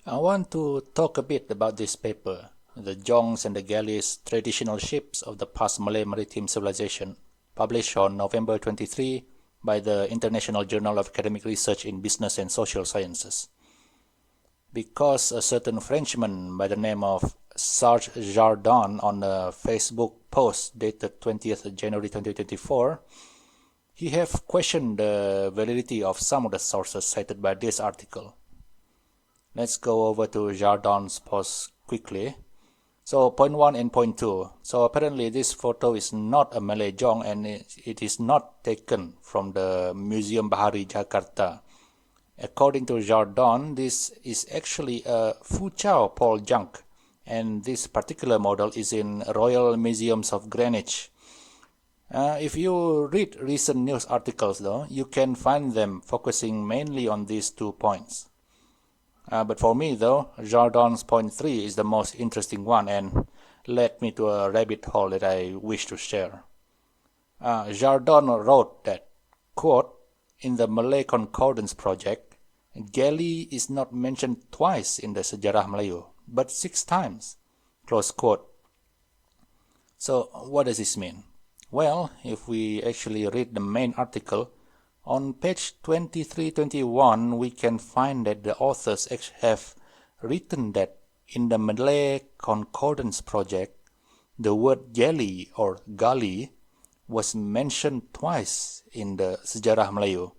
I want to talk a bit about this paper, the Jongs and the Galleys, Traditional Ships of the Past Malay Maritime Civilization, published on November 23 by the International Journal of Academic Research in Business and Social Sciences. Because a certain Frenchman by the name of Serge Jardin on a Facebook post dated 20th January 2024, he have questioned the validity of some of the sources cited by this article. Let's go over to Jardin's post quickly. So point 1 and point 2. So apparently this photo is not a Malay Jong and it is not taken from the Museum Bahari Jakarta. According to Jardin, this is actually a Fuchao pole junk, and this particular model is in Royal Museums of Greenwich. If you read recent news articles though, you can find them focusing mainly on these 2 points. But for me though, Jardin's point 3 is the most interesting one and led me to a rabbit hole that I wish to share. Jardin wrote that, quote, in the Malay Concordance Project, Galley is not mentioned twice in the Sejarah Melayu, but 6 times, close quote. So what does this mean? Well, if we actually read the main article, on page 23-21 we can find that the authors have written that in the Malay Concordance Project, the word galley or gali was mentioned twice in the Sejarah Melayu.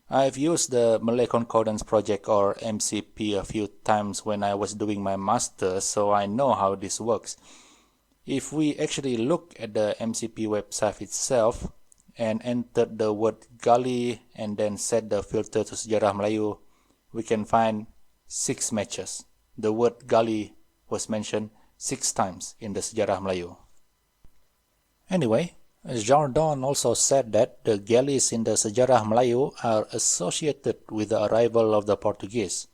I've used the Malay Concordance Project or MCP a few times when I was doing my master's, so I know how this works. If we actually look at the MCP website itself and enter the word Gali and then set the filter to Sejarah Melayu, we can find 6 matches. The word Gali was mentioned 6 times in the Sejarah Melayu. Anyway, Jardin also said that the galleys in the Sejarah Melayu are associated with the arrival of the Portuguese.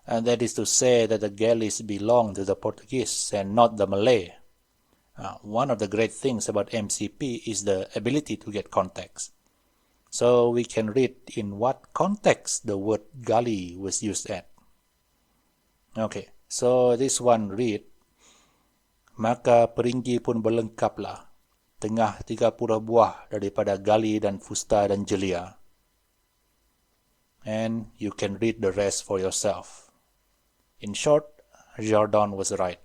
And that is to say that the galleys belong to the Portuguese and not the Malay. One of the great things about MCP is the ability to get context. So we can read in what context the word galley was used at. Okay, so this one read, maka peringgi pun berlengkaplah, tengah 30 buah daripada gali dan fusta dan jelia. And you can read the rest for yourself. In short, Jardin was right.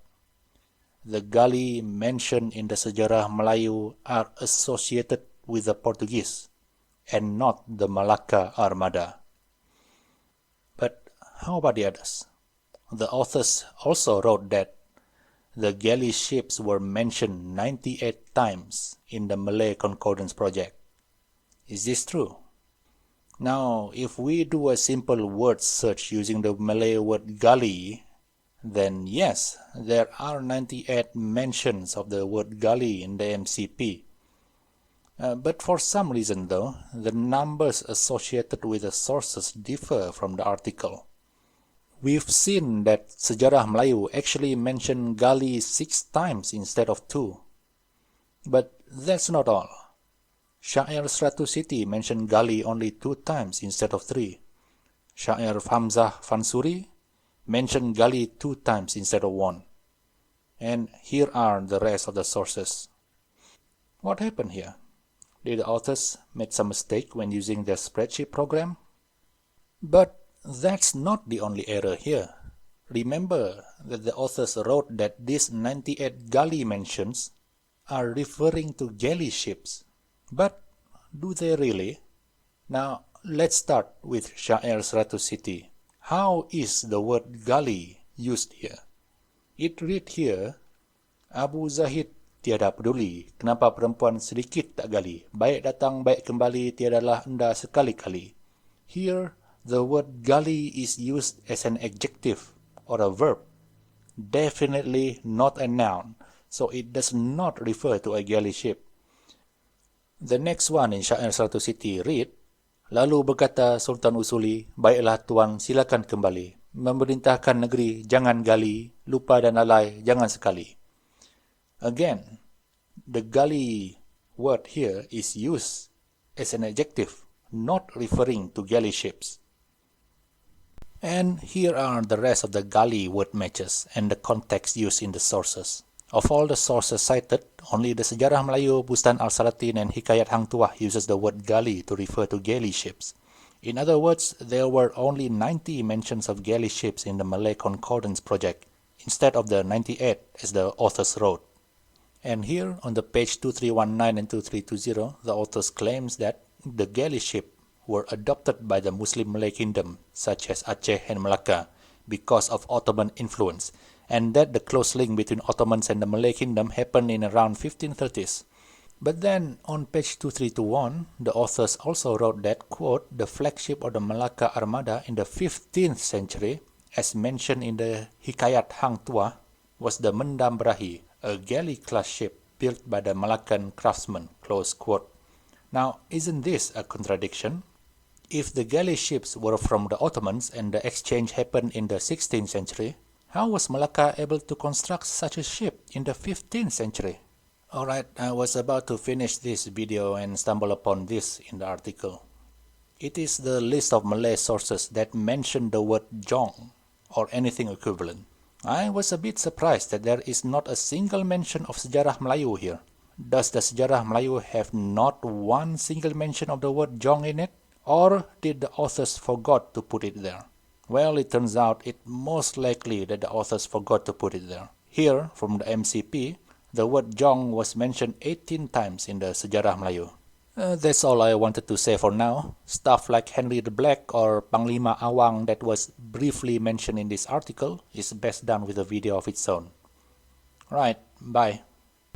The gali mentioned in the Sejarah Melayu are associated with the Portuguese and not the Malacca Armada. But how about the others? The authors also wrote that the galley ships were mentioned 98 times in the Malay Concordance Project. Is this true? Now, if we do a simple word search using the Malay word gali, then yes, there are 98 mentions of the word gali in the MCP. But for some reason though, the numbers associated with the sources differ from the article. We've seen that Sejarah Melayu actually mentioned gali 6 times instead of 2. But that's not all. Syair 100 Siti mentioned gali only 2 times instead of 3. Syair Hamzah Fansuri mentioned gali 2 times instead of 1. And here are the rest of the sources. What happened here? Did the authors make some mistake when using their spreadsheet program? But that's not the only error here. Remember that the authors wrote that these 98 gali mentions are referring to galley ships. But do they really? Now let's start with Syair 100 Siti. How is the word gali used here? It read here, Abu Zahid tiada peduli kenapa perempuan sedikit tak gali. Baik datang, baik kembali, tiadalah enda sekali-kali. Here, the word gali is used as an adjective or a verb. Definitely not a noun, so it does not refer to a galley ship. The next one in Syair 100 Siti read, lalu berkata Sultan Usuli, baiklah tuan silakan kembali. Memerintahkan negeri jangan gali, lupa dan lalai jangan sekali. Again, the gali word here is used as an adjective, not referring to galley ships. And here are the rest of the Gali word matches and the context used in the sources. Of all the sources cited, only the Sejarah Melayu, Bustan Al-Salatin and Hikayat Hang Tuah uses the word Gali to refer to galley ships. In other words, there were only 90 mentions of galley ships in the Malay Concordance Project, instead of the 98 as the authors wrote. And here on the page 2319 and 2320, the authors claims that the galley ship were adopted by the Muslim Malay Kingdom, such as Aceh and Malacca, because of Ottoman influence, and that the close link between Ottomans and the Malay Kingdom happened in around 1530s. But then, on page 2321, the authors also wrote that, quote, the flagship of the Malacca Armada in the 15th century, as mentioned in the Hikayat Hang Tuah, was the Mendam Brahi, a galley-class ship built by the Malaccan craftsmen, close quote. Now, isn't this a contradiction? If the galley ships were from the Ottomans and the exchange happened in the 16th century, how was Malacca able to construct such a ship in the 15th century? Alright, I was about to finish this video and stumble upon this in the article. It is the list of Malay sources that mention the word Jong or anything equivalent. I was a bit surprised that there is not a single mention of Sejarah Melayu here. Does the Sejarah Melayu have not one single mention of the word Jong in it? Or did the authors forgot to put it there? Well, it turns out it most likely that the authors forgot to put it there. Here, from the MCP, the word Jong was mentioned 18 times in the Sejarah Melayu. That's all I wanted to say for now. Stuff like Henry the Black or Panglima Awang that was briefly mentioned in this article is best done with a video of its own. Right, bye.